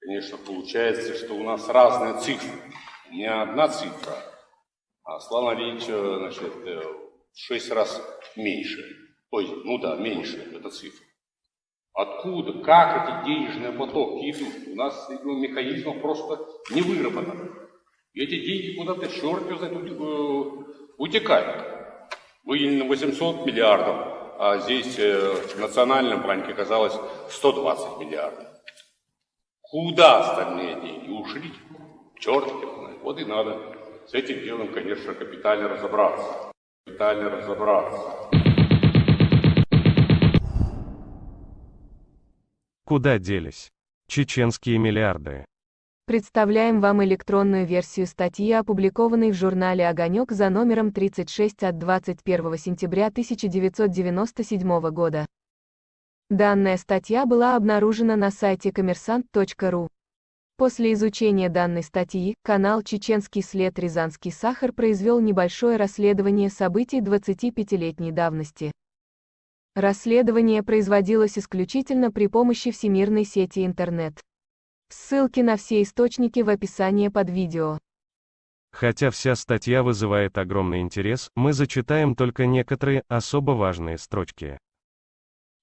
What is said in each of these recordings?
Конечно, получается, что у нас разные цифры. У меня одна цифра, а Слава Ильич, значит, в 6 раз меньше. Ой, ну да, меньше эта цифра. Откуда, как эти денежные потоки идут? У нас механизмов просто не выработано. И эти деньги куда-то, черт его знает, утекают. Выделено 800 миллиардов, а здесь в Национальном банке оказалось 120 миллиардов. Куда остальные деньги ушли? Черт его знает. Вот и надо с этим делом, конечно, капитально разобраться. Капитально разобраться. Куда делись чеченские миллиарды? Представляем вам электронную версию статьи, опубликованной в журнале «Огонек» за номером 36 от 21 сентября 1997 года. Данная статья была обнаружена на сайте коммерсант.ру. После изучения данной статьи, канал «Чеченский след. Рязанский сахар» произвел небольшое расследование событий 25-летней давности. Расследование производилось исключительно при помощи всемирной сети интернет. Ссылки на все источники в описании под видео. Хотя вся статья вызывает огромный интерес, мы зачитаем только некоторые особо важные строчки.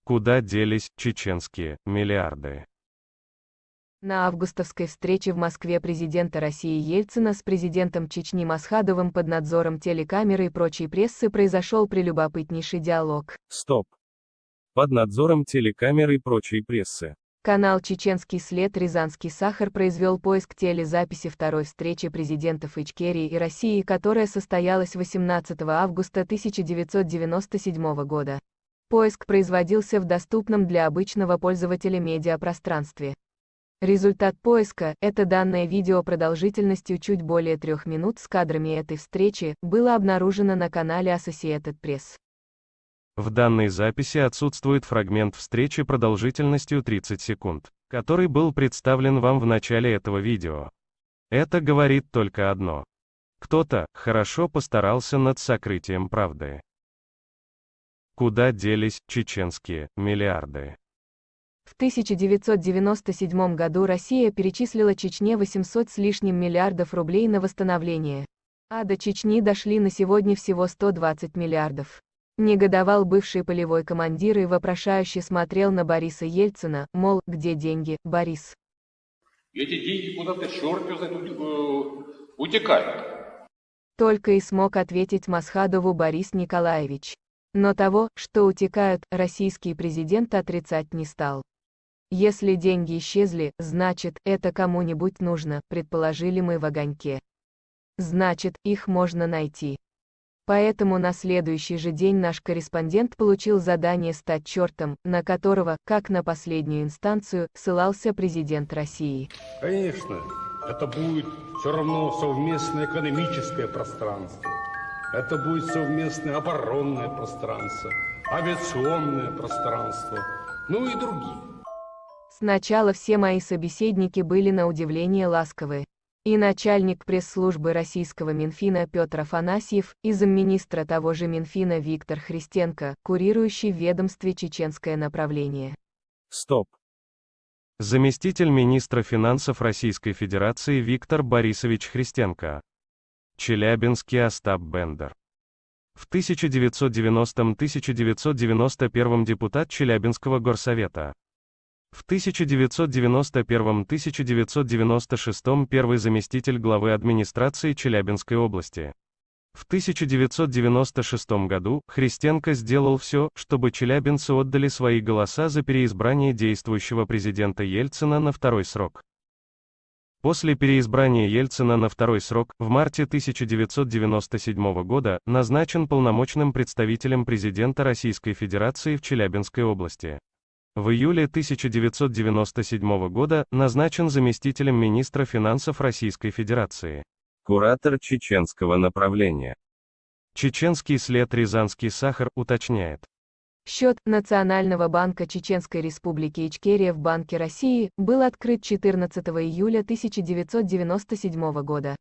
Куда делись чеченские миллиарды? На августовской встрече в Москве президента России Ельцина с президентом Чечни Масхадовым под надзором телекамеры и прочей прессы произошел прелюбопытнейший диалог. Стоп. Под надзором телекамеры и прочей прессы. Канал «Чеченский след. Рязанский сахар» произвел поиск телезаписи второй встречи президентов Ичкерии и России, которая состоялась 18 августа 1997 года. Поиск производился в доступном для обычного пользователя медиапространстве. Результат поиска, это данное видео продолжительностью чуть более 3 минут с кадрами этой встречи, было обнаружено на канале Associated Press. В данной записи отсутствует фрагмент встречи продолжительностью 30 секунд, который был представлен вам в начале этого видео. Это говорит только одно. Кто-то хорошо постарался над сокрытием правды. Куда делись чеченские миллиарды? В 1997 году Россия перечислила Чечне 800 с лишним миллиардов рублей на восстановление. А до Чечни дошли на сегодня всего 120 миллиардов. Негодовал бывший полевой командир и вопрошающе смотрел на Бориса Ельцина, мол, где деньги, Борис? Эти деньги куда-то, черт его знает, утекают. Только и смог ответить Масхадову Борис Николаевич. Но того, что утекают, российский президент отрицать не стал. Если деньги исчезли, значит, это кому-нибудь нужно, предположили мы в «Огоньке». Значит, их можно найти. Поэтому на следующий же день наш корреспондент получил задание стать чертом, на которого, как на последнюю инстанцию, ссылался президент России. Конечно, это будет все равно совместное экономическое пространство. Это будет совместное оборонное пространство, авиационное пространство, ну и другие. Сначала все мои собеседники были на удивление ласковы. И начальник пресс-службы российского Минфина Петр Афанасьев, и замминистра того же Минфина Виктор Христенко, курирующий в ведомстве чеченское направление. Стоп. Заместитель министра финансов Российской Федерации Виктор Борисович Христенко. Челябинский Остап Бендер. В 1990-1991 депутат Челябинского горсовета. В 1991-1996 первый заместитель главы администрации Челябинской области. В 1996 году Христенко сделал все, чтобы челябинцы отдали свои голоса за переизбрание действующего президента Ельцина на второй срок. После переизбрания Ельцина на второй срок, в марте 1997 года, назначен полномочным представителем президента Российской Федерации в Челябинской области. В июле 1997 года назначен заместителем министра финансов Российской Федерации. Куратор чеченского направления. Чеченский след. Рязанский сахар уточняет. Счет Национального банка Чеченской Республики Ичкерия в Банке России был открыт 14 июля 1997 года.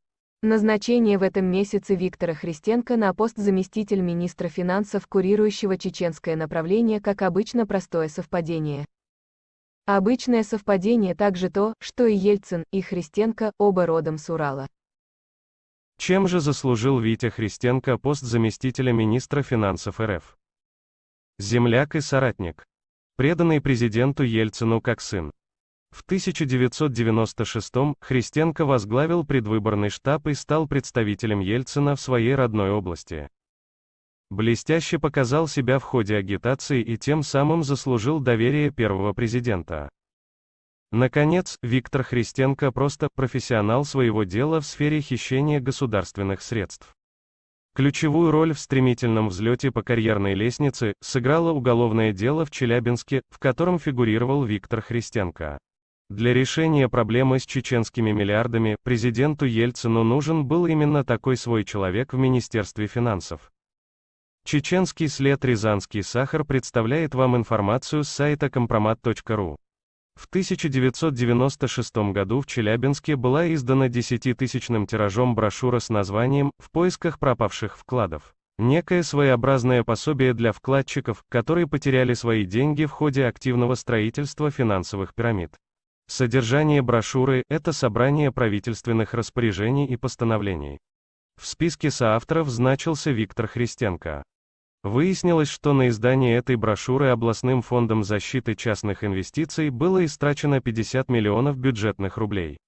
Назначение в этом месяце Виктора Христенко на пост заместитель министра финансов, курирующего чеченское направление, как обычно, простое совпадение. Обычное совпадение также то, что и Ельцин, и Христенко оба родом с Урала. Чем же заслужил Витя Христенко пост заместителя министра финансов РФ? Земляк и соратник. Преданный президенту Ельцину как сын. В 1996-м Христенко возглавил предвыборный штаб и стал представителем Ельцина в своей родной области. Блестяще показал себя в ходе агитации и тем самым заслужил доверие первого президента. Наконец, Виктор Христенко просто профессионал своего дела в сфере хищения государственных средств. Ключевую роль в стремительном взлете по карьерной лестнице сыграло уголовное дело в Челябинске, в котором фигурировал Виктор Христенко. Для решения проблемы с чеченскими миллиардами президенту Ельцину нужен был именно такой свой человек в Министерстве финансов. Чеченский след «Рязанский сахар» представляет вам информацию с сайта компромат.ру. В 1996 году в Челябинске была издана 10-тысячным тиражом брошюра с названием «В поисках пропавших вкладов». Некое своеобразное пособие для вкладчиков, которые потеряли свои деньги в ходе активного строительства финансовых пирамид. Содержание брошюры – это собрание правительственных распоряжений и постановлений. В списке соавторов значился Виктор Христенко. Выяснилось, что на издание этой брошюры областным фондом защиты частных инвестиций было истрачено 50 миллионов бюджетных рублей.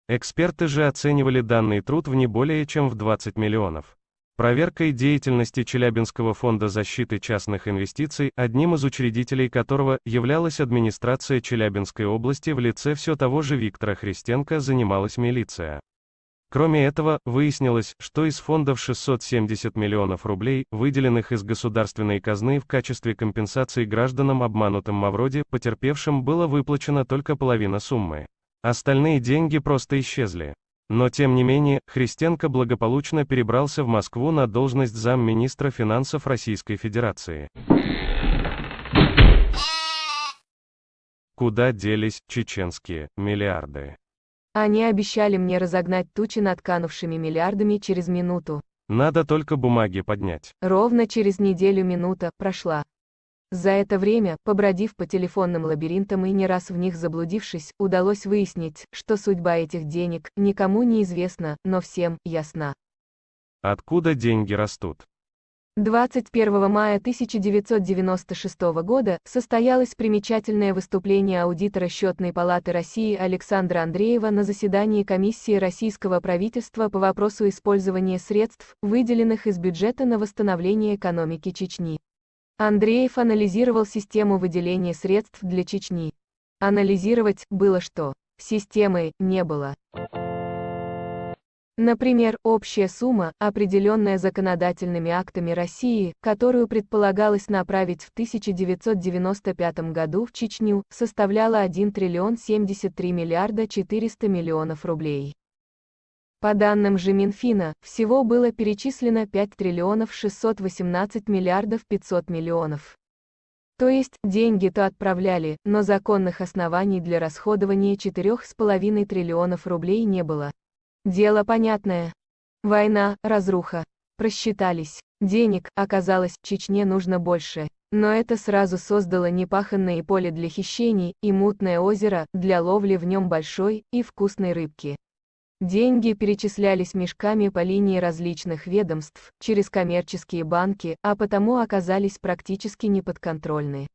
Эксперты же оценивали данный труд в не более чем в 20 миллионов. Проверкой деятельности Челябинского фонда защиты частных инвестиций, одним из учредителей которого являлась администрация Челябинской области в лице все того же Виктора Христенко, занималась милиция. Кроме этого, выяснилось, что из фондов 670 миллионов рублей, выделенных из государственной казны в качестве компенсации гражданам, обманутым Мавроди, потерпевшим, было выплачено только половина суммы. Остальные деньги просто исчезли. Но тем не менее, Христенко благополучно перебрался в Москву на должность замминистра финансов Российской Федерации. Куда делись чеченские миллиарды? Они обещали мне разогнать тучи над канувшими миллиардами через минуту. Надо только бумаги поднять. Ровно через неделю минута прошла. За это время, побродив по телефонным лабиринтам и не раз в них заблудившись, удалось выяснить, что судьба этих денег никому не известна, но всем ясна. Откуда деньги растут? 21 мая 1996 года состоялось примечательное выступление аудитора Счетной палаты России Александра Андреева на заседании комиссии российского правительства по вопросу использования средств, выделенных из бюджета на восстановление экономики Чечни. Андреев анализировал систему выделения средств для Чечни. Анализировать было что? Системы не было. Например, общая сумма, определенная законодательными актами России, которую предполагалось направить в 1995 году в Чечню, составляла 1 триллион 73 миллиарда 400 миллионов рублей. По данным же Минфина, всего было перечислено 5 триллионов 618 миллиардов 500 миллионов. То есть, деньги-то отправляли, но законных оснований для расходования 4,5 триллионов рублей не было. Дело понятное. Война, разруха. Просчитались. Денег, оказалось, Чечне нужно больше. Но это сразу создало непаханное поле для хищений и мутное озеро для ловли в нем большой и вкусной рыбки. Деньги перечислялись мешками по линии различных ведомств, через коммерческие банки, а потому оказались практически неподконтрольны.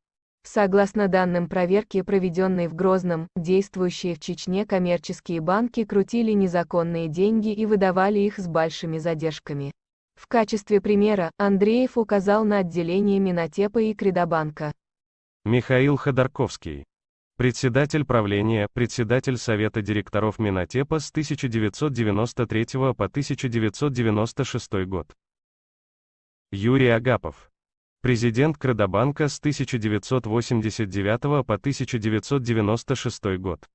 Согласно данным проверки, проведенной в Грозном, действующие в Чечне коммерческие банки крутили незаконные деньги и выдавали их с большими задержками. В качестве примера, Андреев указал на отделение Минотепа и Кредобанка. Михаил Ходорковский. Председатель правления, председатель Совета директоров Минотепа с 1993 по 1996 год. Юрий Агапов. Президент Кредобанка с 1989 по 1996 год.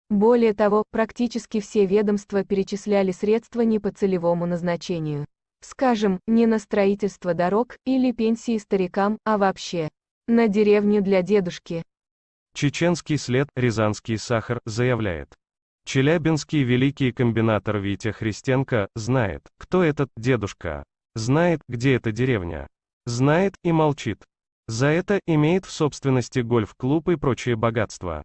Более того, практически все ведомства перечисляли средства не по целевому назначению. Скажем, не на строительство дорог или пенсии старикам, а вообще на деревню для дедушки. Чеченский след «Рязанский сахар» заявляет. Челябинский великий комбинатор Витя Христенко знает, кто этот дедушка. Знает, где эта деревня. Знает и молчит. За это имеет в собственности гольф-клуб и прочие богатства.